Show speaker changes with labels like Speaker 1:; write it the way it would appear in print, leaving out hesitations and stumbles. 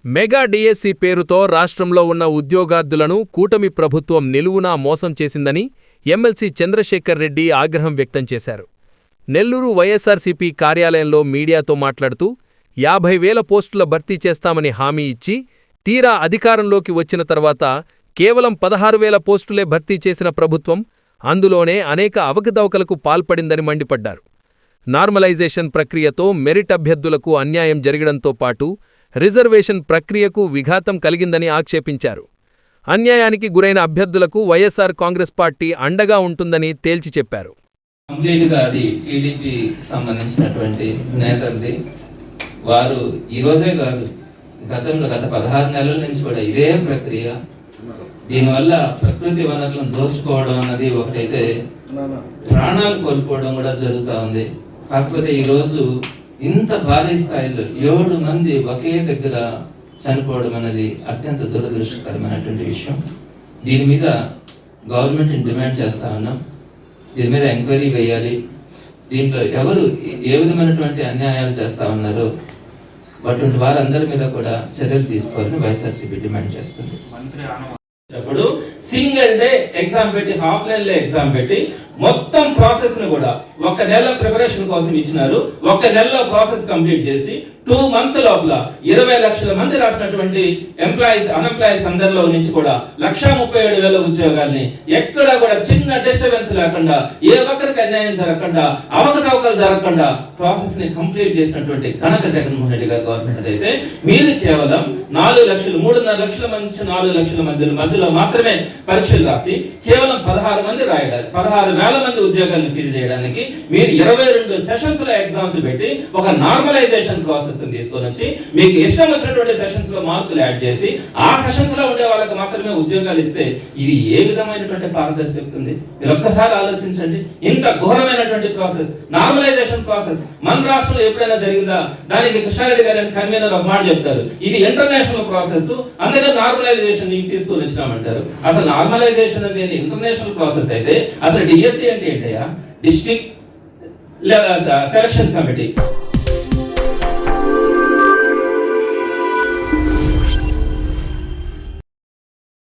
Speaker 1: Mega DSC పేరుతో రాష్ట్రంలో ఉన్న ఉద్యోగార్థులను కూటమి ప్రభుత్వం నిలువునా మోసం చేసిందని ఎమ్మెల్సీ చంద్రశేఖర్ రెడ్డి ఆగ్రహం వ్యక్తం చేశారు. నెల్లూరు వైఎస్సార్సీపీ కార్యాలయంలో మీడియాతో మాట్లాడుతూ 50,000 పోస్టుల భర్తీ చేస్తామని హామీ ఇచ్చి తీరా అధికారంలోకి వచ్చిన తర్వాత కేవలం 16,000 పోస్టులే భర్తీ చేసిన ప్రభుత్వం అందులోనే అనేక అవకతవకలకు పాల్పడిందని మండిపడ్డారు. నార్మలైజేషన్ ప్రక్రియతో మెరిట్ అభ్యర్థులకు అన్యాయం జరగడంతో పాటు రిజర్వేషన్ ప్రక్రియకు విఘాతం కలిగిందని ఆక్షేపించారు. అన్యాయానికి గురైన అభ్యర్థులకు వైఎస్సార్ కాంగ్రెస్ పార్టీ అండగా ఉంటుందని తేల్చి చెప్పారు.
Speaker 2: కంప్లీట్గా అది టీడీపీ సంబంధించినటువంటి నేతలది. వారు ఈరోజే కాదు, గత 16 నెలల నుంచి కూడా ఇదే ప్రక్రియ. దీనివల్ల ప్రకృతి వనరులను దోచుకోవడం అన్నది ఒకటైతే ప్రాణాలు కోల్పోవడం కూడా జరుగుతూ ఉంది. కాకపోతే ఈరోజు ఇంత భారీ స్థాయిలో 7 మంది ఒకే దగ్గర చనిపోవడం అనేది అత్యంత దురదృష్టకరమైనటువంటి విషయం. దీని మీద గవర్నమెంట్ని డిమాండ్ చేస్తా ఉన్నాం. దీని మీద ఎంక్వైరీ వేయాలి. దీంట్లో ఎవరు ఏ విధమైనటువంటి అన్యాయాలు చేస్తా ఉన్నారో అటువంటి వారందరి మీద కూడా చర్యలు తీసుకోవాలని వైఎస్ఆర్సీపీ డిమాండ్ చేస్తుంది. అప్పుడు సింగిల్ డే ఎగ్జామ్ పెట్టి, ఆఫ్లైన్ లో ఎగ్జామ్ పెట్టి మొత్తం ప్రాసెస్ ను కూడా 1 నెల ప్రిపరేషన్ కోసం ఇచ్చినారు. 1 నెలలో ప్రాసెస్ కంప్లీట్ చేసి 2 months లోపల 20 లక్షల మంది రాసినటువంటి అన్ఎంప్లాయీస్ అందరిలో నుంచి కూడా 1,37,000 ఉద్యోగాల్ని ఎక్కడ కూడా చిన్న డిస్టర్బెన్స్ లేకుండా, ఏ ఒక్కరికి అన్యాయం జరగకుండా, అవకతవకలు జరగకుండా ప్రాసెస్ ని కంప్లీట్ చేసినటువంటి ఘనత జగన్మోహన్ రెడ్డి గారి గవర్నమెంట్ అయితే, మీరు కేవలం 4 లక్షలు 3.5 లక్షల నుంచి 4 లక్షల మధ్యలో మాత్రమే పరీక్షలు రాసి కేవలం 16 మంది రాయడానికి, 16,000 మంది ఉద్యోగాలను ఫిల్ చేయడానికి మీరు 22 సెషన్స్ లో ఎగ్జామ్స్ పెట్టి ఒక నార్మలైజేషన్ ప్రాసెస్ తీసుకొని వచ్చి మీకు ఇష్టం వచ్చినటువంటి సెషన్స్ లో మార్కులు యాడ్ చేసి ఆ సెషన్స్ లో ఉండే వాళ్ళకి మాత్రమే ఉద్యోగాలు ఇస్తే ఇది ఏ విధమైనటువంటి పారదర్శకత ఉంది? మీరు ఒక్కసారి ఆలోచించండి. ఇంత ఘోరమైనటువంటి ప్రాసెస్, నార్మలైజేషన్ ప్రాసెస్ మన రాష్ట్రంలో ఎప్పుడైనా జరిగిందా? దానికి కృష్ణారెడ్డి గారు కన్వీనర్ ఒక మాట చెప్తారు, ఇది ఇంటర్నేషనల్ ప్రాసెస్, అందుకే నార్మలైజేషన్ తీసుకొని వచ్చినామంటారు. అసలు నార్మలైజేషన్ అనేది ఇంటర్నేషనల్ ప్రాసెస్ అయితే అసలు డిఎస్సి అంటే ఏంటయ్యా? District selection committee.